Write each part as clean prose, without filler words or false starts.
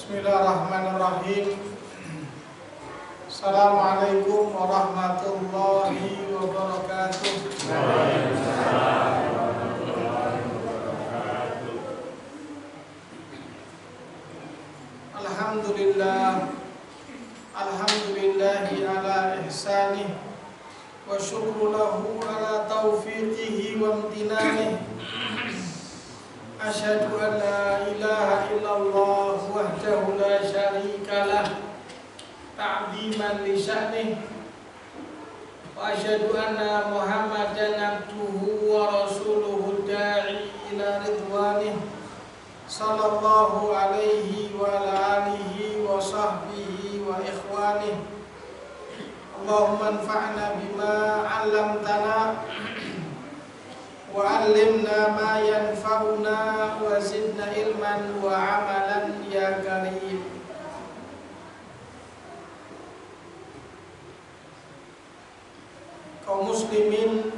Bismillahirrahmanirrahim. Assalamualaikum warahmatullahi wabarakatuh. Alhamdulillah, alhamdulillahi ala ihsanih, wa syukru lahu ala taufiqihi wa amtinanih. Asyhadu an la ilaha illallah wahdahu la syarika lah ta'ziman li sya'nih, wa asyhadu anna Muhammadan abduhu wa rasuluhu da'i ila ridwanih sallallahu alaihi wa ala alihi wa sahbihi wa ikhwanih. Allahumma anfa'na bima 'allamtana wa 'allimna ma yanfa'una wa zidna ilman wa 'amalan ya karim. Kaum muslimin,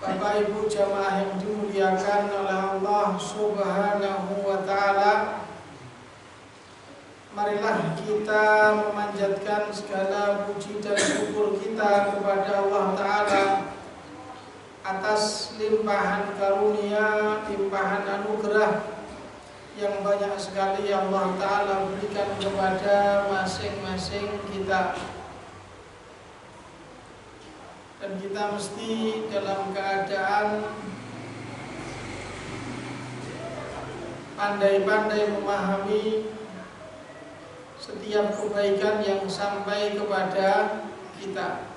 Bapak Ibu jamaah yang dimuliakan oleh Allah Subhanahu wa ta'ala, marilah kita memanjatkan segala puji dan syukur kita kepada Allah Ta'ala atas limpahan karunia, limpahan anugerah yang banyak sekali Allah Ta'ala berikan kepada masing-masing kita. Dan kita mesti dalam keadaan pandai-pandai memahami setiap kebaikan yang sampai kepada kita.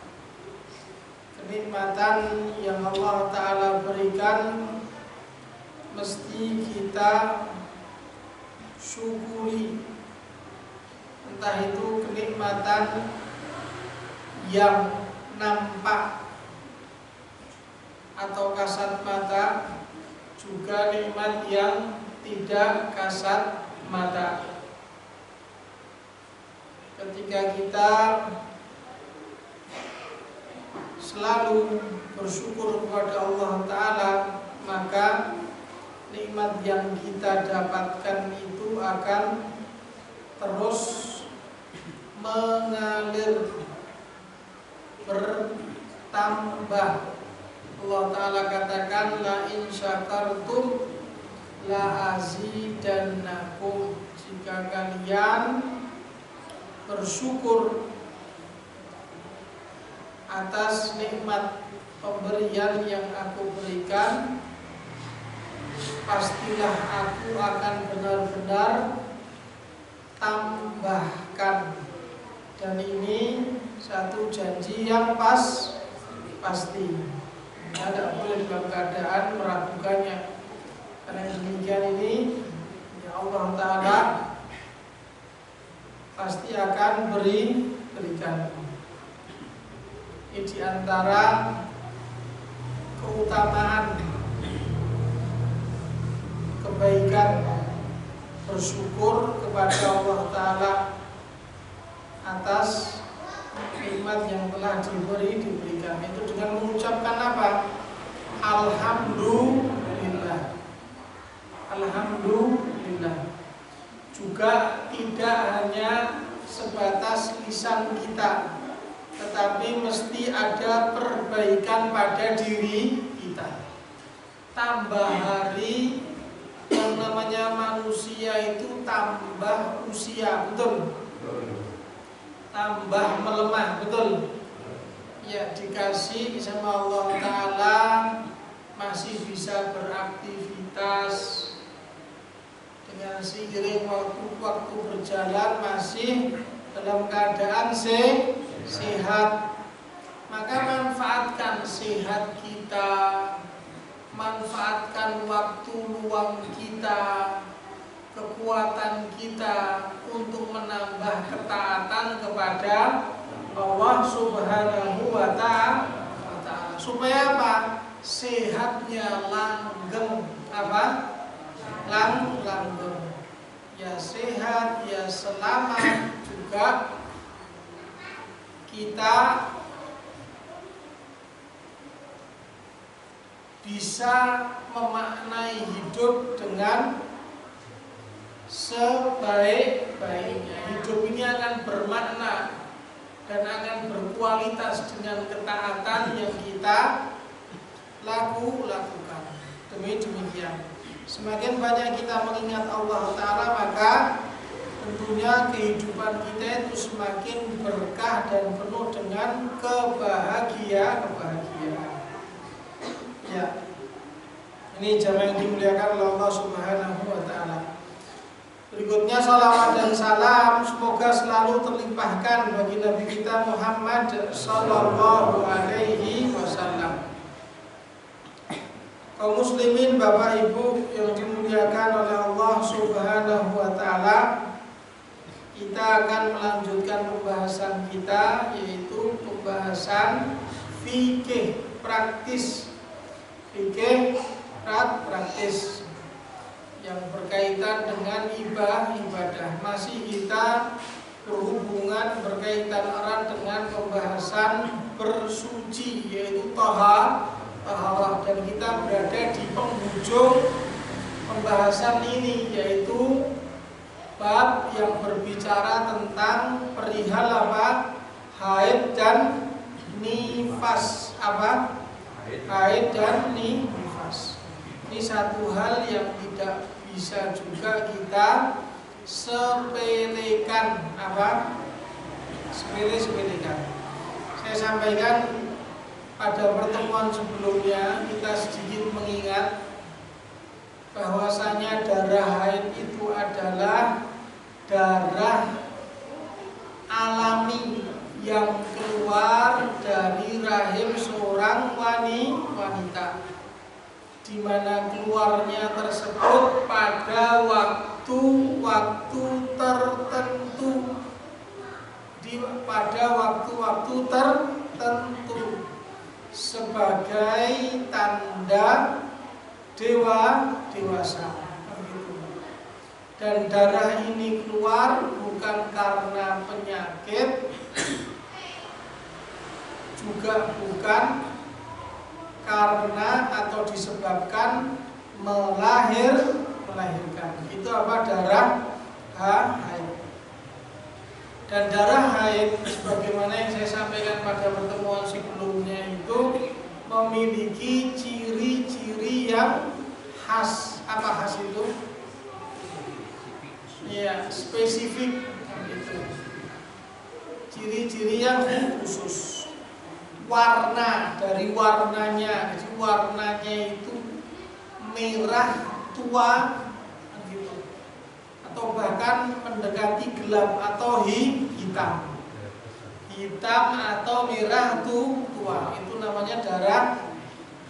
Kenikmatan yang Allah Ta'ala berikan mesti kita syukuri. Entah itu kenikmatan yang nampak atau kasat mata, juga nikmat yang tidak kasat mata. Ketika kita selalu bersyukur kepada Allah Ta'ala, maka nikmat yang kita dapatkan itu akan terus mengalir, bertambah. Allah Ta'ala katakan, la in syakartum la azidannakum. Jika kalian bersyukur atas nikmat pemberian yang aku berikan, pastilah aku akan benar-benar tambahkan. Dan ini satu janji yang pasti. Tidak boleh dalam keadaan meragukannya. Karena demikian ini ya Allah Ta'ala pasti akan berikan. Ini diantara keutamaan kebaikan bersyukur kepada Allah Ta'ala atas nikmat yang telah diberikan. Itu dengan mengucapkan apa? Alhamdulillah. Alhamdulillah. Juga tidak hanya sebatas lisan kita, tetapi mesti ada perbaikan pada diri kita. Tambah hari, yang namanya manusia itu tambah usia, betul? Tambah melemah, betul? Ya, dikasih sama Allah Ta'ala masih bisa beraktivitas. Dengan seiring waktu berjalan masih dalam keadaan sehat. Maka manfaatkan sehat kita, manfaatkan waktu luang kita, kekuatan kita untuk menambah ketaatan kepada Allah Subhanahu wa ta'ala. Supaya apa? Sehatnya langgeng. Apa? Langgeng. Ya sehat, ya selamat, juga kita bisa memaknai hidup dengan sebaik-baiknya. Hidup ini akan bermakna dan akan berkualitas dengan ketaatan yang kita lakukan. Demikian. Semakin banyak kita mengingat Allah Ta'ala, maka tentunya kehidupan kita itu semakin berkah dan penuh dengan kebahagiaan. Ya. Ini jamaah yang dimuliakan oleh Allah Subhanahu wa Ta'ala. Berikutnya salawat dan salam semoga selalu terlimpahkan bagi Nabi kita Muhammad sallallahu alaihi wasallam. Kaum muslimin, Bapak Ibu yang dimuliakan oleh Allah Subhanahu wa Ta'ala, kita akan melanjutkan pembahasan kita, yaitu pembahasan fikih praktis. Fikih praktis yang berkaitan dengan ibadah. Masih kita berhubungan berkaitan erat dengan pembahasan bersuci, yaitu taharah, dan kita berada di penghujung pembahasan ini, yaitu bab yang berbicara tentang perihal haid dan nifas. Haid dan nifas. Ini satu hal yang tidak bisa juga kita sepelekan. Sepelekan. Saya sampaikan pada pertemuan sebelumnya, kita sedikit mengingat bahwasanya darah haid itu adalah darah alami yang keluar dari rahim seorang wanita, di mana keluarnya tersebut pada waktu-waktu tertentu, pada waktu-waktu tertentu sebagai tanda dewasa. Dan darah ini keluar bukan karena penyakit, juga bukan karena atau disebabkan melahirkan. Itu darah haid. Dan darah haid, sebagaimana yang saya sampaikan pada pertemuan sebelumnya, itu memiliki ciri-ciri yang khas. Apa khas itu? Ya, spesifik. Ciri-ciri yang khusus. Warna, dari warnanya, jadi warnanya itu merah tua, atau bahkan mendekati gelap atau hitam atau merah tua. Itu namanya darah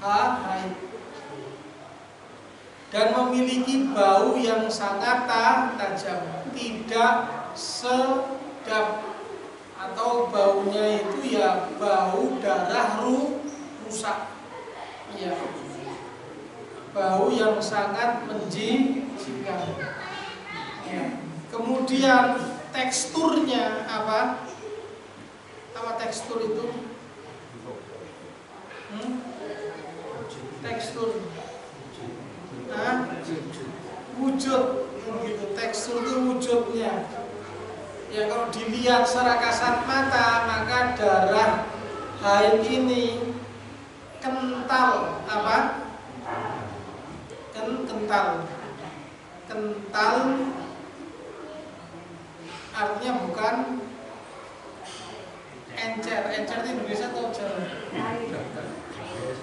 haid. Dan memiliki bau yang sangat tajam, tidak sedap, atau baunya itu ya bau darah rusak. Ya, bau yang sangat menjijikan. Ya. Kemudian teksturnya apa tekstur itu? Tekstur. Wujud, gitu. Tekstur itu wujudnya. Ya, kalau dilihat secara kasat mata, maka darah haid ini kental. Kental artinya bukan encer. Encer itu Indonesia atau Jawa?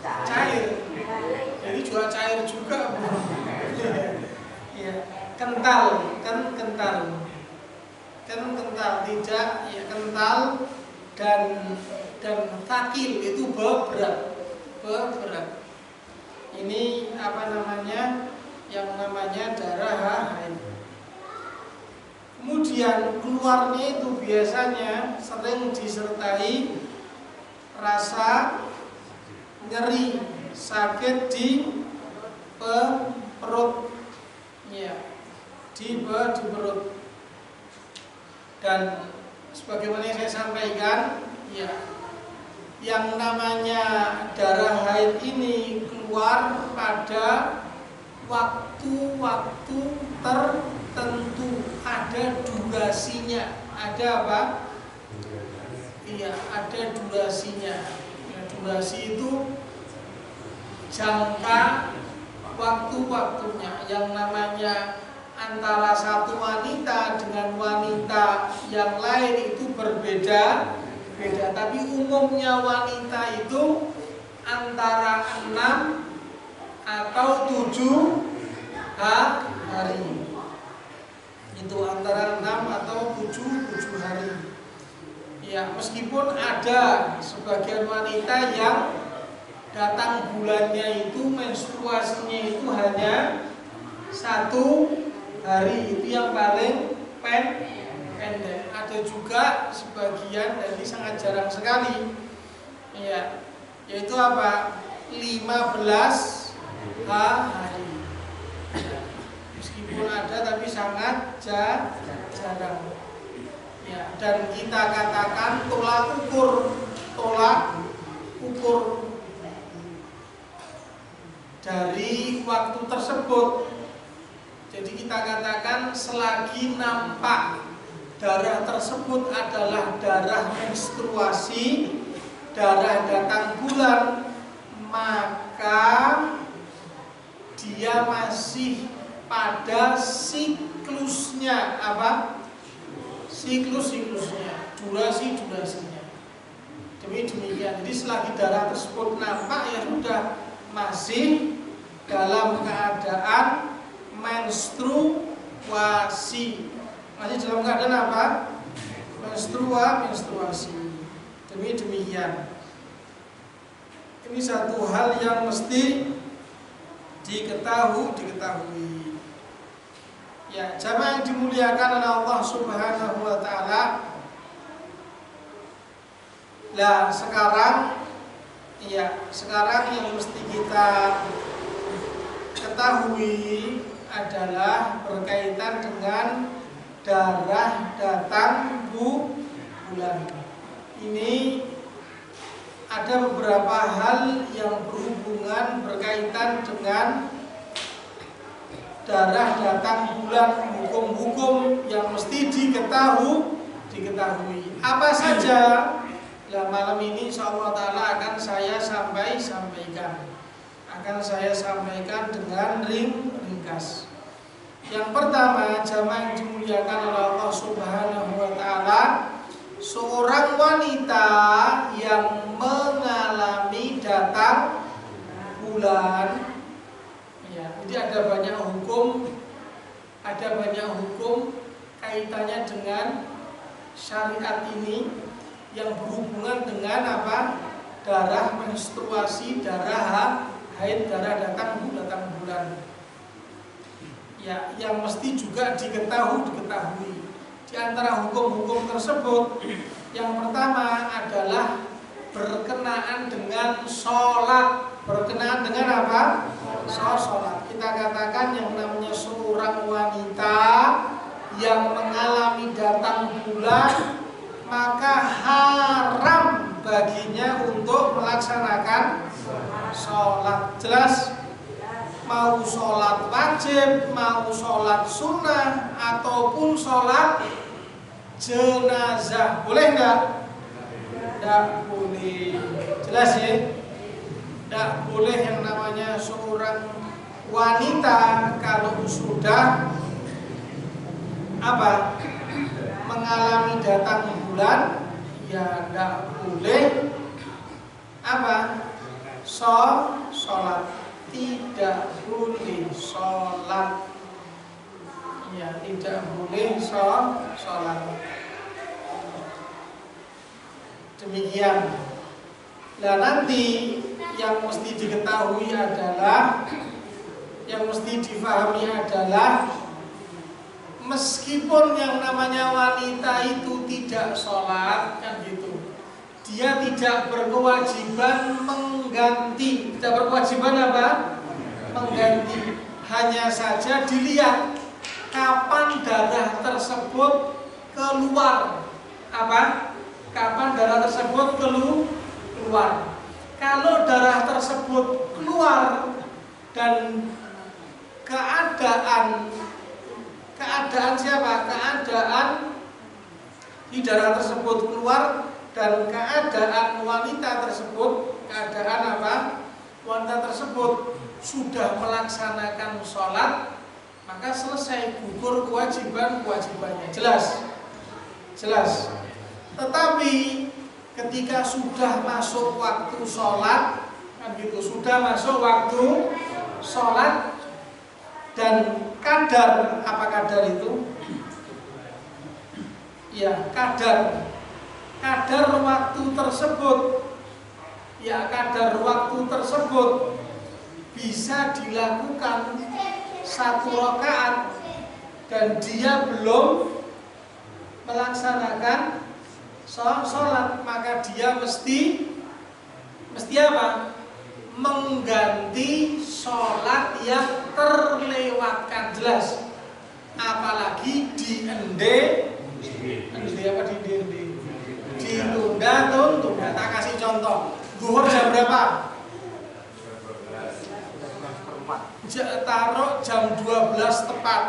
Cair. Jadi juga cair juga. Ya, kental, kental, tidak ya, kental dan takil, itu berat. Ini yang namanya darah haid. Kemudian keluarnya itu biasanya sering disertai rasa nyeri, sakit di perut, ya, di perut. Dan sebagaimana yang saya sampaikan, ya, yang namanya darah haid ini keluar pada waktu-waktu tertentu, ada durasinya. Ada apa? Iya, ada durasinya. Ya, durasi itu jangka waktu-waktunya. Yang namanya antara satu wanita dengan wanita yang lain itu berbeda. Tapi umumnya wanita itu antara 6 atau 7 hari. Itu antara 6 atau 7 hari. Ya, meskipun ada sebagian wanita yang datang bulannya itu, menstruasinya itu hanya 1 hari, itu yang paling pendek. Ada juga sebagian, dan ini sangat jarang sekali, ya, yaitu apa? 15 hari. Meskipun ada, tapi sangat jarang. Ya, dan kita katakan tolak ukur dari waktu tersebut. Jadi kita katakan selagi nampak darah tersebut adalah darah menstruasi, darah datang bulan, maka dia masih pada siklusnya. Apa? Siklusnya, durasinya. Demikian. Jadi selagi darah tersebut nampak, ya sudah, masih dalam keadaan menstruasi. Masih dalam keadaan apa? Menstruasi. Demikian. Ini satu hal yang mesti diketahui. Ya, jamaah yang dimuliakan oleh Allah Subhanahu wa taala. Lah, sekarang yang mesti kita ketahui adalah berkaitan dengan darah datang bulan. Ini ada beberapa hal yang berhubungan berkaitan dengan darah datang bulan, hukum-hukum yang mesti diketahui. Apa saja? Nah, malam ini insyaallah taala akan saya sampaikan. Dengan ringkas. Yang pertama, jamaah yang dimuliakan oleh Allah Subhanahu wa taala, seorang wanita yang mengalami datang bulan, ya, jadi ada banyak hukum kaitannya dengan syariat ini yang berhubungan dengan apa? Darah menstruasi, darah haid, darah datang bulan. Ya, yang mesti juga diketahui. Di antara hukum-hukum tersebut, yang pertama adalah berkenaan dengan sholat. Berkenaan dengan apa? Sholat. Kita katakan yang namanya seorang wanita yang mengalami datang bulan, maka haram baginya untuk melaksanakan sholat. Jelas? Mau sholat wajib, mau sholat sunnah, ataupun sholat jenazah, boleh enggak? Enggak boleh. Jelas ya? Enggak boleh yang namanya seorang wanita kalau sudah apa? Mengalami datang bulan, ya enggak boleh apa? Sholat. Tidak boleh sholat. Ya, tidak boleh sholat. Demikian. Nah, nanti yang mesti diketahui adalah, yang mesti difahami adalah, meskipun yang namanya wanita itu tidak sholat, kan gitu, dia tidak berkewajiban mengganti. Tidak berkewajiban apa? Mengganti. Hanya saja dilihat kapan darah tersebut keluar. Apa? Kapan darah tersebut keluar. keluar. Kalau darah tersebut keluar dan keadaan siapa? Keadaan di darah tersebut keluar dan keadaan wanita tersebut, keadaan apa? Wanita tersebut sudah melaksanakan sholat, maka selesai, gugur kewajibannya. Jelas. Tetapi ketika sudah masuk waktu sholat, kan gitu, sudah masuk waktu sholat dan kadar, apa kadar itu? Ya, kadar waktu tersebut, ya kadar waktu tersebut bisa dilakukan 1 rakaat dan dia belum melaksanakan sholat, maka dia mesti apa? Mengganti sholat yang terlewatkan. Jelas. Apalagi ditunda. Tak kasih contoh. Zuhur jam berapa? Taruh jam 12 tepat.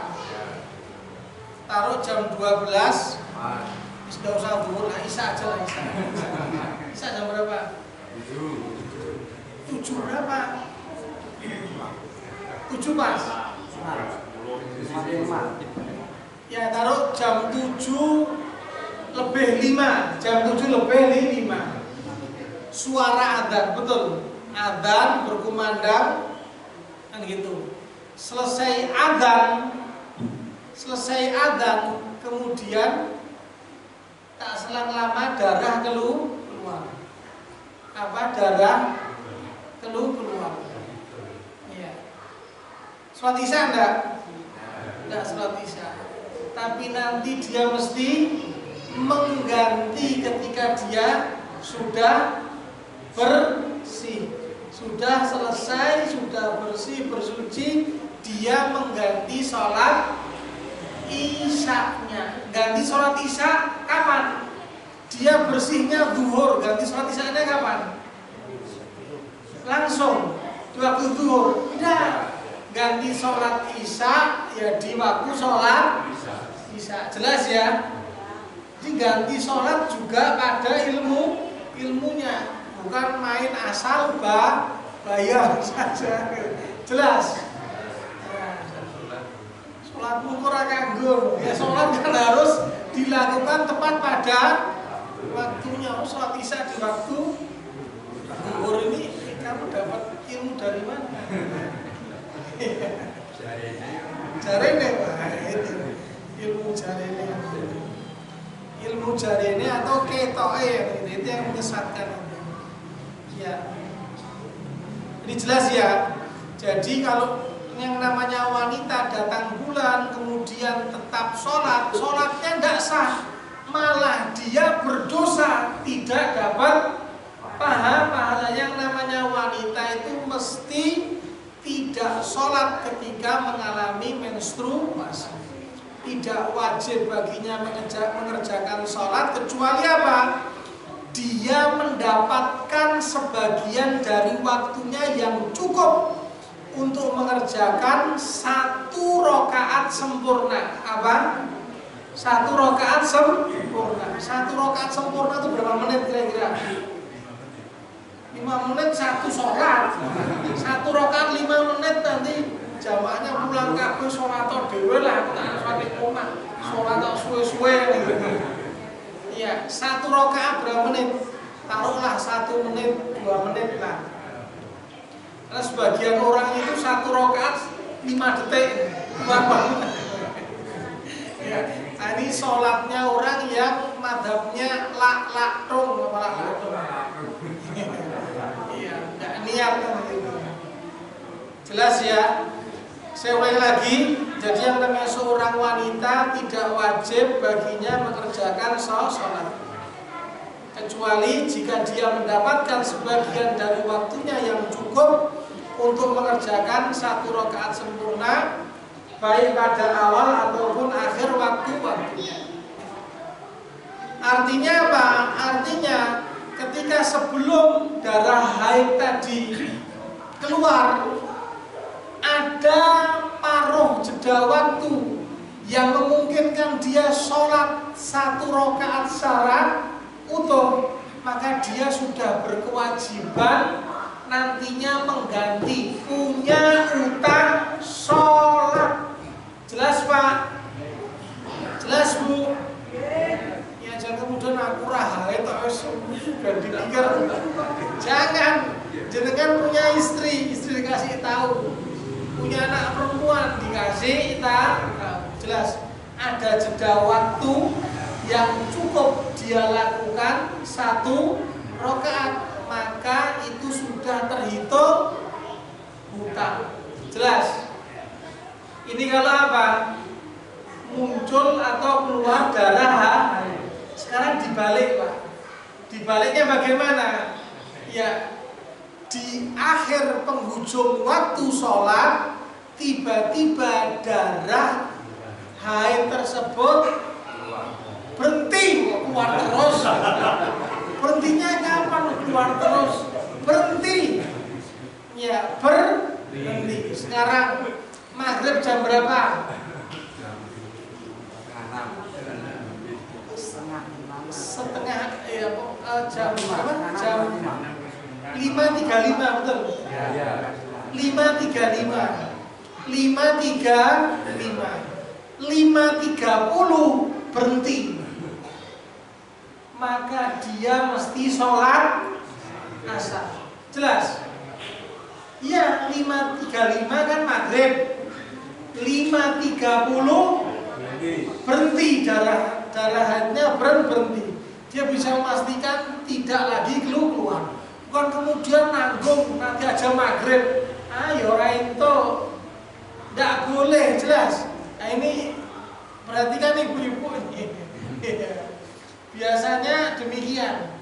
Taruh jam 12. Sudah usah zuhur, Isya aja lah. Isya jam berapa? 7 berapa? 7 pas. Ya, taruh jam 7 lebih 5. Jam 7 lebih 5. Suara adzan, betul. Adzan berkumandang, kan gitu. Selesai adzan, kemudian tak selang lama darah keluar. Darah keluar. Iya. Sholat Isya enggak? Enggak sholat Isya. Tapi nanti dia mesti mengganti ketika dia sudah bersih, sudah selesai, sudah bersih, bersuci, dia mengganti sholat Isya'nya. Ganti sholat Isya kapan? Dia bersihnya zuhur, ganti sholat Isya'nya kapan? Langsung di waktu zuhur. Tidak, ganti sholat Isya ya di waktu sholat Isya. Jelas ya? Diganti sholat juga pada ilmunya, bukan main asal bayar saja. Jelas. Sholat mukur kanggo. Ya, sholat kan harus dilakukan tepat pada waktunya. Sholat Isya di waktu zuhur ini kamu dapat ilmu dari mana? Jarene, itu ilmu jarene. Ilmu jarene atau ketoke, itu yang menyesatkan. Ya. Ini jelas ya. Jadi kalau yang namanya wanita datang bulan kemudian tetap sholatnya tidak sah, malah dia berdosa, tidak dapat pahala. Yang namanya wanita itu mesti tidak sholat ketika mengalami menstruasi. Tidak wajib baginya mengerjakan sholat kecuali apa? Dia mendapatkan sebagian dari waktunya yang cukup untuk mengerjakan 1 rakaat sempurna. Apa? 1 rakaat sempurna. 1 rakaat sempurna itu berapa menit kira-kira? 5 menit 1 sholat. 1 rakaat 5 menit, nanti jamaahnya pulang kabeh sholat dhewe lah, tak sholat omah. Sholat suwe-suwe gitu. Iya, 1 rakaat berapa menit? Taruhlah 1 menit, 2 menit lah. Karena sebagian orang itu 1 rakaat 5 detik. Berapa? Ya, ini sholatnya orang yang madhabnya lak-lak-tung, apa lak-lak-tung? Iya, nggak niat gitu. Jelas ya? Saya ulangi lagi. Jadi yang namanya seorang wanita tidak wajib baginya mengerjakan sholat, kecuali jika dia mendapatkan sebagian dari waktunya yang cukup untuk mengerjakan 1 rakaat sempurna, baik pada awal ataupun akhir waktunya. Artinya apa? Artinya ketika sebelum darah haid tadi keluar, ada paruh jeda waktu yang memungkinkan dia sholat 1 rakaat syarat utuh, maka dia sudah berkewajiban nantinya mengganti, punya utang sholat. Jelas Pak? Jelas Bu? Ya jangan kemudian aku rahai tak sudah dipikir. Jangan. Jenengan punya istri dikasih tahu, punya anak perempuan dikasih tahu. Jelas ada jeda waktu yang cukup dia lakukan 1 rakaat, maka itu sudah terhitung hutang. Jelas? Ini kalau apa? Muncul atau keluar darah haid. Sekarang dibalik Pak. Dibaliknya bagaimana? Ya, di akhir penghujung waktu sholat tiba-tiba darah haid tersebut berhenti, keluar terus. Berhentinya kapan? Keluar terus. Berhenti. Ya, berhenti. Sekarang maghrib jam berapa? Setengah ya, jam berapa? Jam 5.35 betul? 5.35. 5.30 berhenti. Maka dia mesti sholat asar. Jelas? Iya, 5.35 kan maghrib. 5.30 berhenti, darah haidnya berhenti. Dia bisa memastikan tidak lagi keluar. Bukan kemudian nanggung nanti aja maghrib. Ayo itu tidak boleh, jelas. Nah ini perhatikan ibu-ibu ini. Biasanya demikian.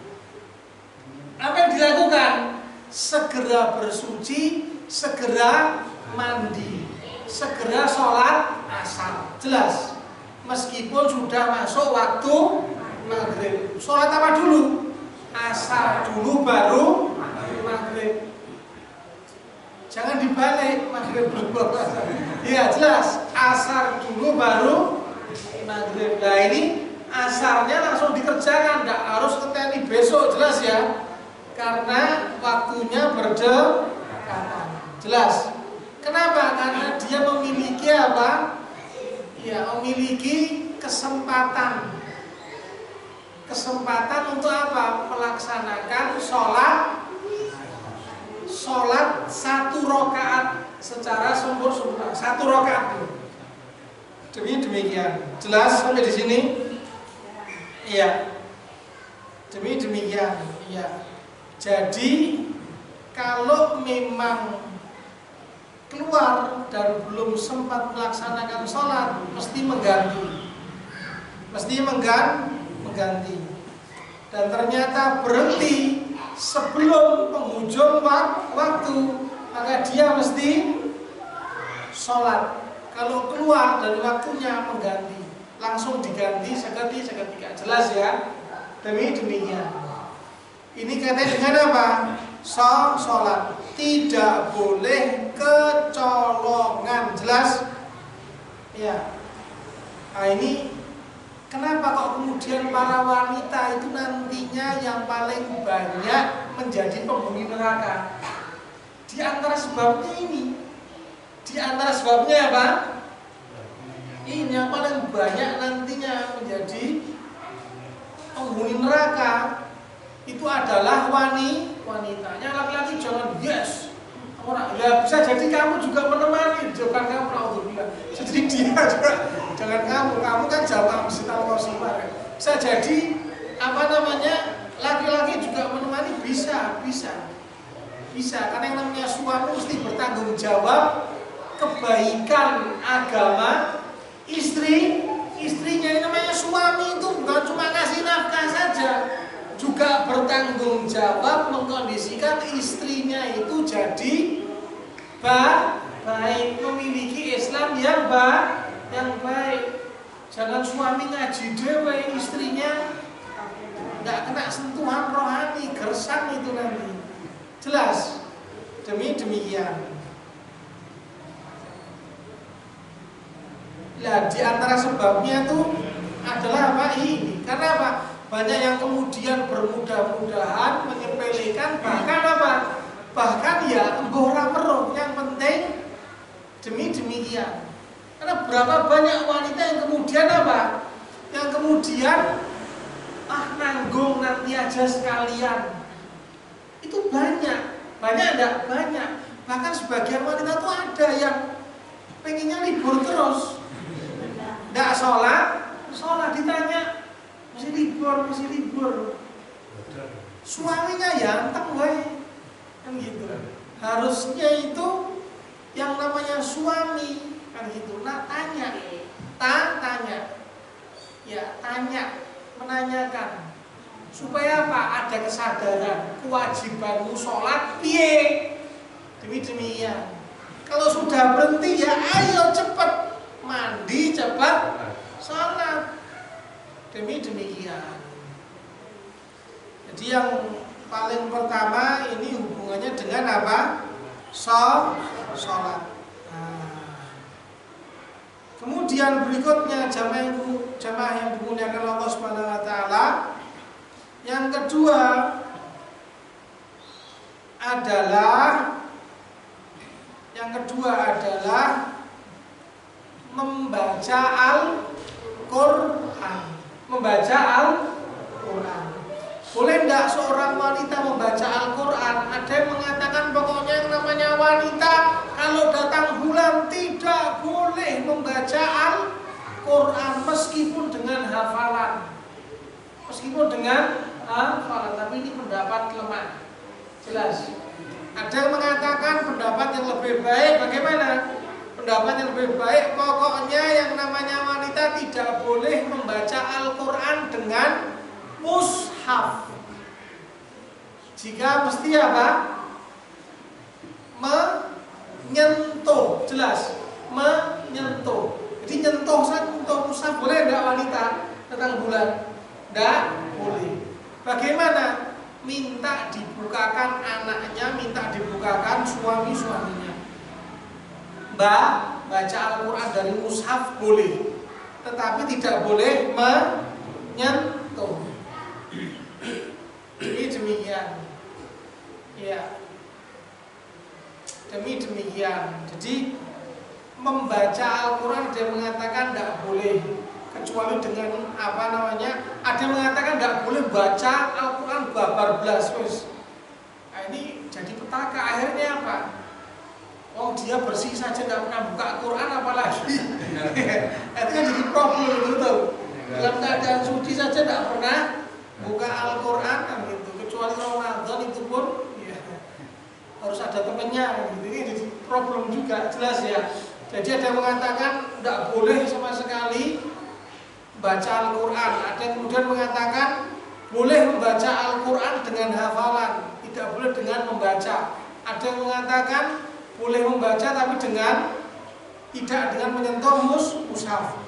Apa yang dilakukan? Segera bersuci, segera mandi, segera sholat asar. Jelas. Meskipun sudah masuk waktu maghrib. Sholat apa dulu? Asar dulu baru maghrib. Jangan dibalik, maghrib dulu asar. Iya jelas. Asar dulu baru maghrib. Nah ini asarnya langsung dikerjakan, tidak harus keteni besok, jelas ya. Karena waktunya berdekatan. Jelas. Kenapa? Karena dia memiliki apa? Ya, memiliki kesempatan untuk apa? Melaksanakan sholat 1 rakaat secara sempurna. 1 rakaat. Demikian. Jelas sampai di sini? Iya. Demikian. Iya. Jadi kalau memang keluar dan belum sempat melaksanakan sholat, mesti mengganti. Dan ternyata berhenti sebelum penghujung waktu, maka dia mesti sholat. Kalau keluar dari waktunya mengganti, langsung diganti seketika. Jelas ya? Demikian. Ini kaitannya dengan apa? Sholat. Tidak boleh kecolongan. Jelas? Ya. Nah ini kenapa kok kemudian para wanita itu nantinya yang paling banyak menjadi penghuni neraka? Di antara sebabnya ini. Di antara sebabnya apa? Ini yang paling banyak nantinya menjadi penghuni neraka itu adalah wanitanya. Laki-laki jangan yes. Orang ya bisa jadi kamu juga menemani, jangan kamu alhamdulillah. Jadi dia juga jangan kamu kan jawab sital kosima. Bisa jadi laki-laki juga menemani bisa. Karena yang namanya suami mesti bertanggung jawab kebaikan agama istrinya. Yang namanya suami itu bukan cuma kasih nafkah saja, juga bertanggung jawab mengkondisikan istrinya itu jadi baik, memiliki Islam yang baik. Jangan suami ngaji dewe, istrinya nggak kena sentuhan rohani, gersang itu nanti. Jelas? Demikian. Nah, di antara sebabnya itu adalah apa? Ini. Karena apa? Banyak yang kemudian bermudah-mudahan menyepelekan, bahkan apa? Bahkan ya embora meruh, yang penting demikian. Karena berapa banyak wanita yang kemudian apa? Yang kemudian nanggung nanti aja sekalian. Itu banyak enggak? Banyak. Bahkan sebagian wanita tuh ada yang pengennya libur terus. Enggak sholat ditanya masih libur. Suaminya yanteng wae. Kan gitu. Harusnya itu yang namanya suami kan gitu. Nah, tanya. Ya, menanyakan. Supaya apa? Ada kesadaran kewajibanmu sholat piye. Demikian. Kalau sudah berhenti ya ayo cepat mandi, cepat sholat. Demikian. Jadi yang paling pertama ini hubungannya dengan apa? Sholat. Kemudian berikutnya jamaah yang dimuliakan Allah Subhanahu wa taala. Yang kedua adalah membaca Al-Qur'an. Boleh enggak seorang wanita membaca Al-Qur'an? Ada yang mengatakan pokoknya yang namanya wanita kalau datang bulan tidak boleh membaca Al-Qur'an meskipun dengan hafalan. Tapi ini pendapat lemah. Jelas. Ada yang mengatakan pendapat yang lebih baik bagaimana? Pendapat yang lebih baik pokoknya yang namanya wanita tidak boleh membaca Al-Qur'an dengan mushaf. Jika mesti apa? Menyentuh, jelas. Menyentuh. Jadi nyentuh mushaf boleh enggak wanita tentang bulan? Enggak boleh. Bagaimana? Minta dibukakan anaknya, minta dibukakan suaminya. Mbak, baca Al-Qur'an dari mushaf boleh, tetapi tidak boleh menyentuh. Demikian. Ya. Demikian. Jadi membaca Al-Qur'an dia mengatakan tidak boleh kecuali dengan apa namanya? Ada yang mengatakan tidak boleh baca Al-Qur'an babar blas wis. Nah, ini jadi petaka akhirnya apa? Dia bersih saja tidak pernah buka Al-Qur'an apalagi. Itu kan jadi problem gitu. Dalam keadaan suci saja tidak pernah buka Al-Qur'an kan gitu. Kecuali Ramadan itu pun ya, harus ada temannya gitu. Ini jadi problem juga jelas ya. Jadi ada yang mengatakan tidak boleh sama sekali baca Al-Qur'an. Ada yang kemudian mengatakan boleh membaca Al-Qur'an dengan hafalan, tidak boleh dengan membaca. Ada yang mengatakan boleh membaca tapi tidak dengan menyentuh mushaf.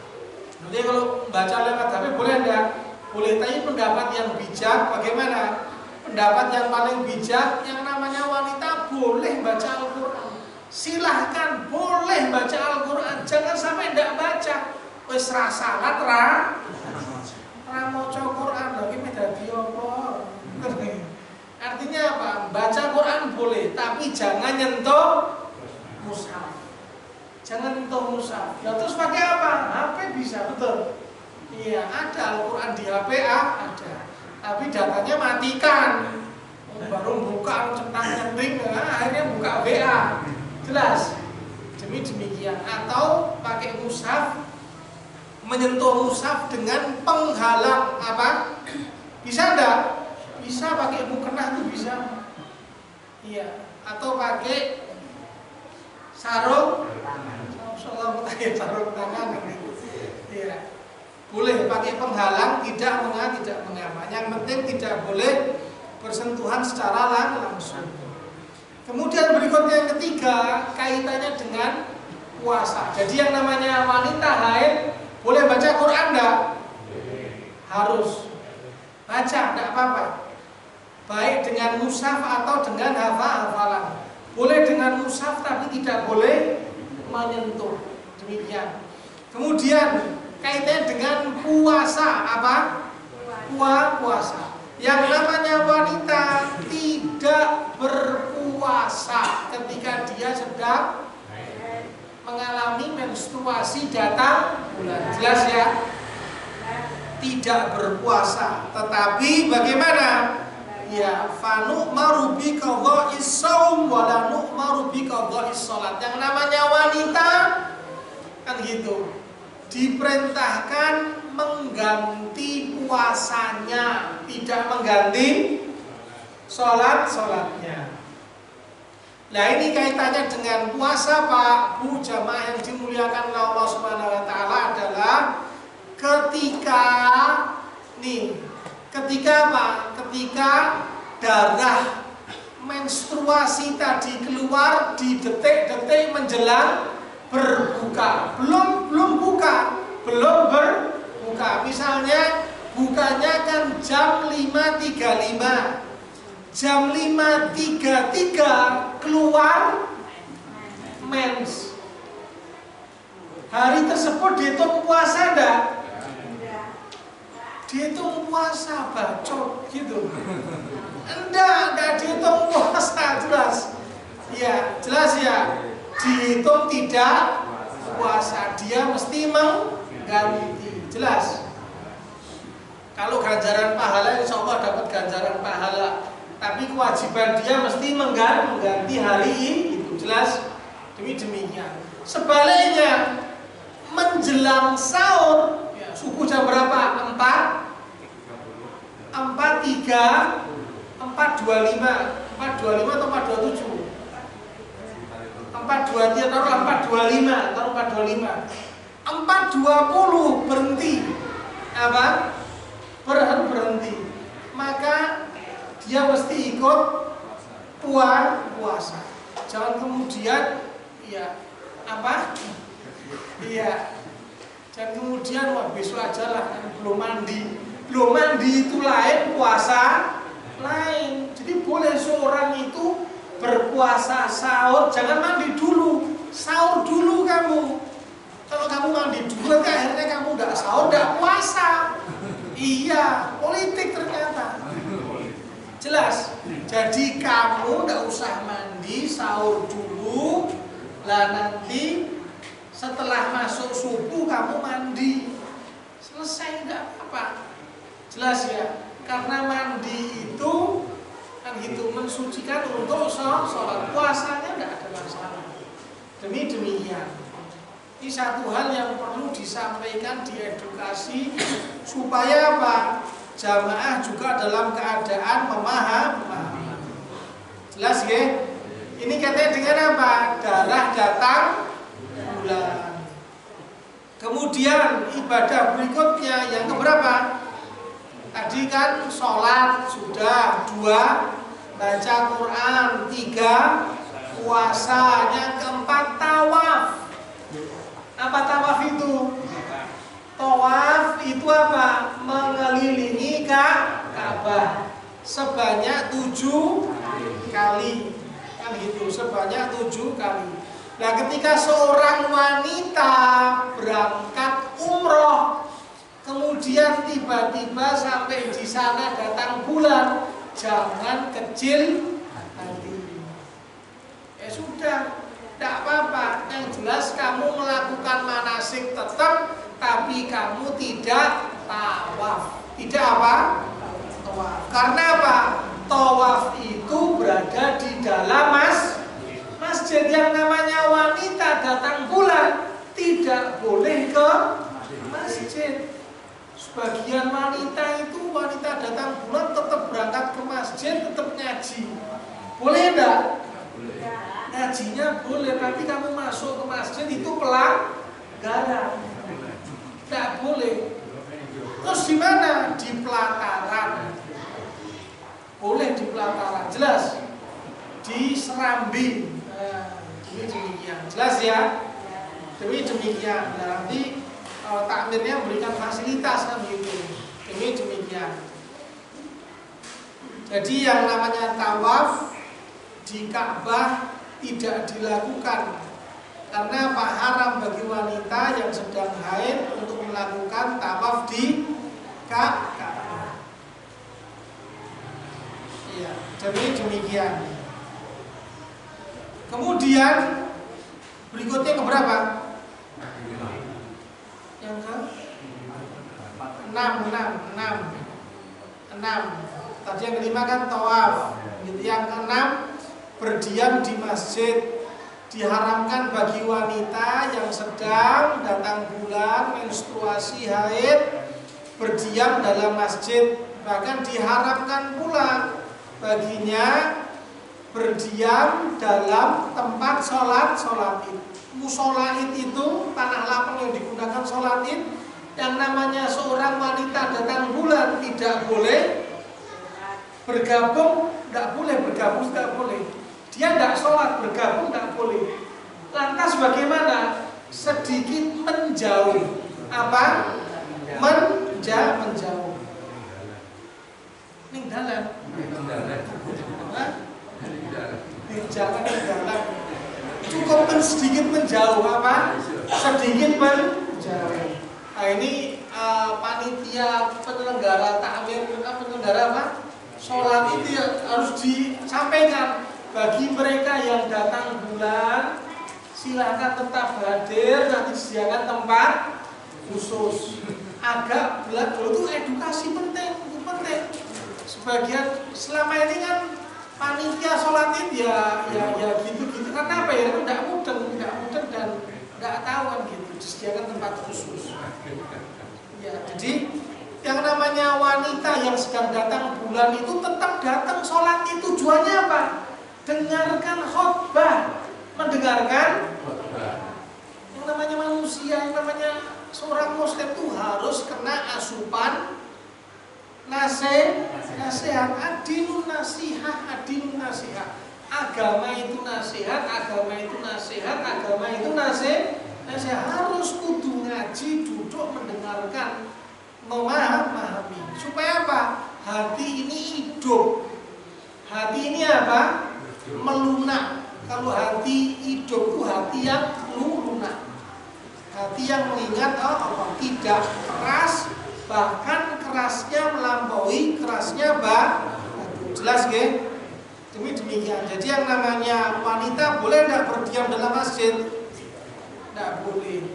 Jadi kalau baca lewat HP boleh enggak? Boleh, tapi pendapat yang bijak bagaimana? Pendapat yang paling bijak yang namanya wanita boleh baca Al-Qur'an. Silahkan boleh baca Al-Qur'an, jangan sampai enggak baca. Wis ra salat ra maca Qur'an lagi dadi apa? Artinya apa? Baca Qur'an boleh, tapi jangan nyentuh mushaf. Jangan nyentuh mushaf. Ya terus pakai apa? HP bisa, betul. Iya, ada Al-Qur'an di HP ada. Tapi datanya matikan. Baru buka centang-centing, akhirnya buka WA. Jelas. Demikian. Atau pakai mushaf, menyentuh mushaf dengan penghalang apa? Bisa enggak? Bisa pakai mukena itu bisa. Iya, atau pakai sarung tangan gitu. Iya. Boleh pakai penghalang, tidak mengapa. Yang penting tidak boleh bersentuhan secara langsung. Kemudian berikutnya yang ketiga, kaitannya dengan puasa. Jadi yang namanya wanita haid boleh baca Quran enggak? Harus. baca, tidak apa-apa. Baik dengan mushaf atau dengan hafalan. Boleh dengan mushaf tapi tidak boleh menyentuh. Demikian. Kemudian kaitannya dengan puasa apa? Puasa. Yang namanya wanita tidak berpuasa ketika dia sedang mengalami menstruasi datang bulan. Jelas ya? Tidak berpuasa. Tetapi bagaimana? Ya, fanu marubi qadha'is shaum wa la nu'maru bi qadha'is shalat. Yang namanya wanita kan gitu. Diperintahkan mengganti puasanya, tidak mengganti sholatnya. Nah, ini kaitannya dengan puasa, Pak Bu, jamaah yang dimuliakan oleh Allah Subhanahu wa taala adalah ketika apa? Ketika darah menstruasi tadi keluar di detik-detik menjelang berbuka. Belum berbuka. Misalnya bukanya kan jam 5.35. Jam 5.33 keluar mens. Hari tersebut dihitung puasa enggak? Dihitung puasa, bacot gitu. Enggak dihitung puasa, jelas. Ya, jelas ya. Dihitung tidak puasa, dia mesti mengganti. Jelas. Kalau ganjaran pahala, insya Allah dapat ganjaran pahala. Tapi kewajiban dia mesti mengganti hari itu. Jelas. Demikian. Sebaliknya, menjelang sahur, ya, subuh jam berapa? 4.25 atau 4.27? 4.20 berhenti. Apa? Berhenti. Maka dia mesti ikut puasa. Jangan kemudian jangan kemudian besok aja lah, belum mandi itu lain, puasa lain. Jadi boleh seorang itu berpuasa sahur, jangan mandi dulu, sahur dulu kamu. Kalau kamu mandi dulu, akhirnya kamu tidak sahur, tidak puasa. Iya, politik ternyata. Jelas. Jadi kamu tidak usah mandi, sahur dulu, lah nanti setelah masuk subuh kamu mandi. Selesai, tidak apa-apa. Jelas ya. Karena mandi itu kan gitu, mensucikan untuk sholat. Puasanya tidak ada masalah. Demikian. Ini satu hal yang perlu disampaikan, diedukasi supaya apa? Jamaah juga dalam keadaan memahami. Jelas ya? Ini katanya dengan apa? Darah datang bulan. Kemudian ibadah berikutnya yang keberapa? Tadi kan sholat sudah 2, baca Quran 3, puasa. Yang keempat tawaf. Apa tawaf itu? Tawaf itu apa? Mengelilingi Ka'bah sebanyak 7 kali. Kan gitu, sebanyak 7 kali. Nah, ketika seorang wanita berangkat umroh, kemudian tiba-tiba sampai di sana datang bulan, jangan kecil hati. Ya sudah, tidak apa-apa. Yang jelas kamu melakukan manasik tetap, tapi kamu tidak tawaf. Tidak apa? Tawaf. Karena apa? Tawaf itu berada di dalam masjid. Yang namanya wanita datang bulan tidak boleh ke masjid. Sebagian wanita itu, wanita datang bulan tetap berangkat ke masjid, tetap ngaji. Boleh enggak? Ngajinya boleh, tapi kamu masuk ke masjid itu pelanggaran. Tidak boleh. Terus di mana? Di pelataran. Boleh di pelataran, jelas. Di Serambi. Nah, demikian. Jelas ya? Demikian. Nah, nanti takmirnya memberikan fasilitas kan gitu. Demikian. Jadi yang namanya tawaf di Ka'bah tidak dilakukan karena apa? Haram bagi wanita yang sedang haid untuk melakukan tawaf di Ka'bah. Iya, jadi demikian. Kemudian berikutnya keberapa? Yang ke 6. Tadi yang kelima kan tawaf. Yang keenam berdiam di masjid. Diharamkan bagi wanita yang sedang datang bulan, menstruasi, haid berdiam dalam masjid. Bahkan diharamkan pula baginya berdiam dalam tempat sholat id. Musola id itu tanah lapang yang digunakan sholat id. Yang namanya seorang wanita datang bulan tidak boleh bergabung, tidak boleh. Dia tidak sholat, bergabung tidak boleh. Lantas bagaimana? Sedikit menjauh. Apa? Menjauh. Ninggalan. Jangan. Cukup sedikit menjauh. Apa? Sedikit menjauh. Nah ini panitia penyelenggara takmir, penyelenggara apa? Sholat itu ya harus disampaikan bagi mereka yang datang bulan, silakan tetap hadir, nanti disediakan tempat khusus. Agak berat dulu itu edukasi penting, itu penting. Sebagian selama ini kan panitia sholat itu ya gitu. Karena apa ya? Itu tidak mudeng dan tidak tahu kan gitu. Disediakan tempat khusus. Ya, jadi yang namanya wanita yang sedang datang bulan itu tetap datang sholat itu tujuannya apa? Dengarkan khotbah, mendengarkan khotbah. Yang namanya manusia, yang namanya seorang muslim itu harus kena asupan nasihat, adinun nasihat. Agama itu nasihat, harus kudu ngaji, duduk mendengarkan, memahami. Supaya apa? Hati ini hidup. Hati ini apa? Melunak. Kalau hati hidup itu hati yang lunak. Hati yang mengingat Allah, tidak keras, bahkan kerasnya melampaui kerasnya batu. Jelas nggih? Demikian. Jadi yang namanya wanita boleh tidak berdiam dalam masjid? Tidak boleh.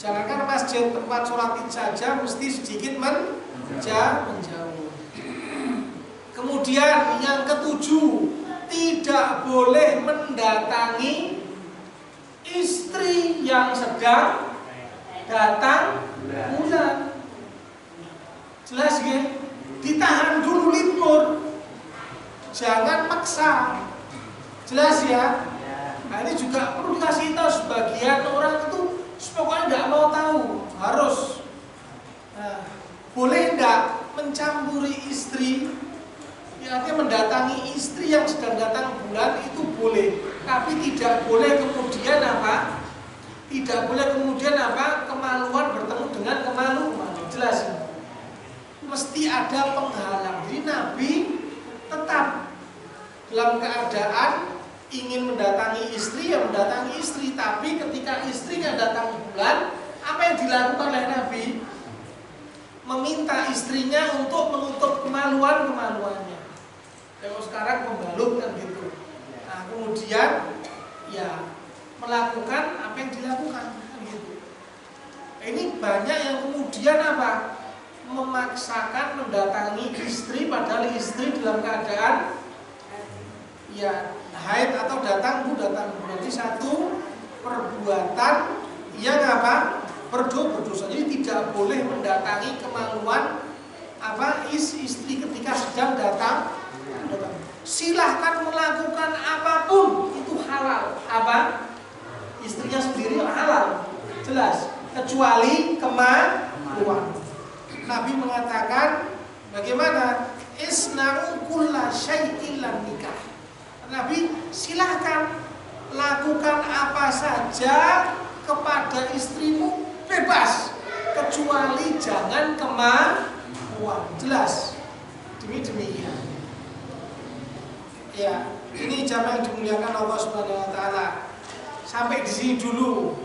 Jangankan masjid, tempat sholat id saja mesti sedikit menjauh. Kemudian yang ketujuh, tidak boleh mendatangi istri yang sedang datang bulan. Jelas ya? Ditahan dulu libur. Jangan maksa. Jelas ya? Nah ini juga perlu dikasih tahu, sebagian orang itu pokoknya tidak mau tahu. Harus boleh tidak mencampuri istri? Ya, artinya mendatangi istri yang sedang datang bulan itu boleh, tapi tidak boleh kemudian apa? Tidak boleh kemudian apa? Kemaluan bertemu dengan kemaluan. Jelas. Mesti ada penghalang. Jadi Nabi tetap dalam keadaan ingin mendatangi istri, ya mendatangi istri. Tapi ketika istrinya datang bulan, apa yang dilakukan oleh Nabi? Meminta istrinya untuk menutup kemaluannya. Kalau sekarang pembalut kan gitu. Nah kemudian ya melakukan apa yang dilakukan kan gitu. Ini banyak yang kemudian apa? Memaksakan mendatangi istri padahal istri dalam keadaan ya haid atau datang berarti satu perbuatan yang apa? Berdosa. Jadi tidak boleh mendatangi kemaluan apa istri ketika sedang datang. Silahkan melakukan apapun itu halal. Apa? Istrinya sendiri halal, jelas. Kecuali kemaluan. Nabi mengatakan bagaimana? Isna'u kulla syai'in lam nikah. Nabi silahkan lakukan apa saja kepada istrimu, bebas, kecuali jangan kemaluan. Jelas. Demikian. Ya, ini jamaah yang dimuliakan Allah Subhanahu wa taala. Sampai di sini dulu.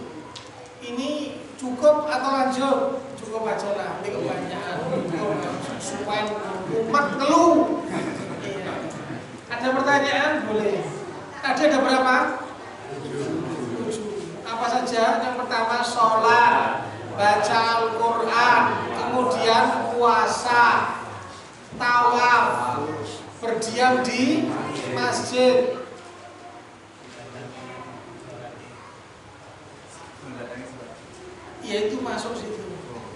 Ini cukup atau lanjut? Cukup aja lah, ini kebanyakan. Supaya umat ngeluh. Iya. Ada pertanyaan? Boleh. Tadi ada berapa? 7. Apa saja? Yang pertama sholat, baca Al-Quran, kemudian puasa, tawaf, berdiam di masjid. Ya itu masuk situ.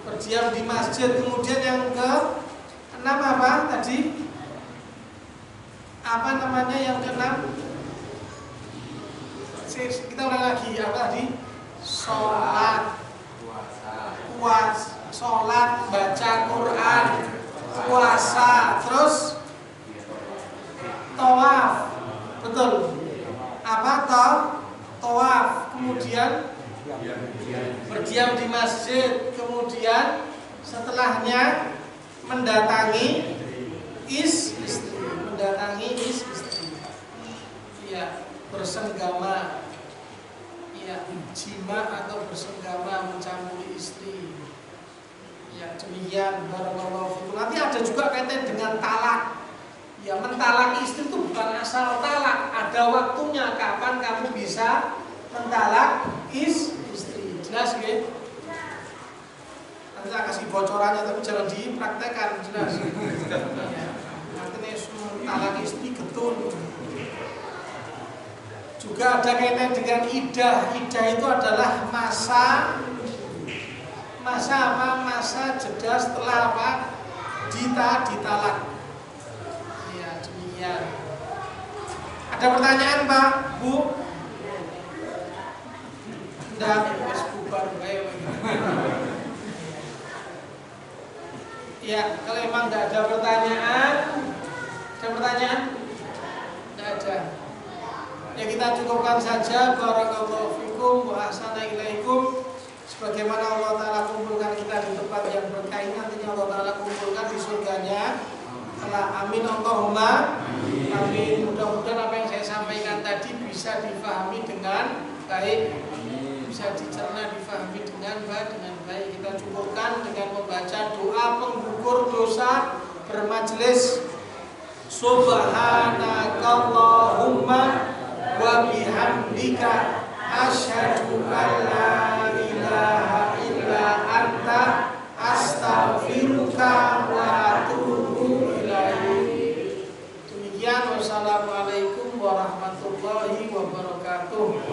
Berdiam di masjid. Kemudian yang ke-6 apa tadi? Apa namanya yang ke-6? Kita ulang lagi. Apa tadi? Sholat, sholat, baca Quran, puasa, terus tawaf. Betul. Apa tawaf? Kemudian berdiam di masjid, kemudian setelahnya mendatangi istri, ya, bersenggama, ya, jima atau bersenggama mencampuri istri, ya, demikian. Barakallahu fikum. Nanti ada juga kaitan dengan talak, ya, mentalak istri itu bukan asal talak, ada waktunya kapan kamu bisa mentalak istri. Jelas ya? Nanti saya kasih bocorannya, tapi jangan dipraktekkan. Jelas ya. Artinya mentalak istri getun. Juga ada kaitan dengan iddah. Iddah itu adalah masa apa? Masa jeda setelah apa? Ditalak. Ya, demikian. Ada pertanyaan Pak, Bu? Ya, kalau emang tidak ada pertanyaan, tidak ada. Ya kita cukupkan saja. Barakallahu fikum wa ahsana ilaikum. Sebagaimana Allah Ta'ala kumpulkan kita di tempat yang berkah ini, nantinya Allah Ta'ala kumpulkan di surganya. Amin Allahumma amin. Mudah-mudahan apa yang saya sampaikan tadi bisa difahami dengan baik, bisa dicerna, difahami dengan baik. Kita cukupkan dengan membaca doa penggugur dosa bermajelis. Subhanakallahumma wa bihamdika asyhadu an la ilaha illa anta astaghfiruka wa atubu ilaik. Demikian, wassalamualaikum warahmatullahi wabarakatuh.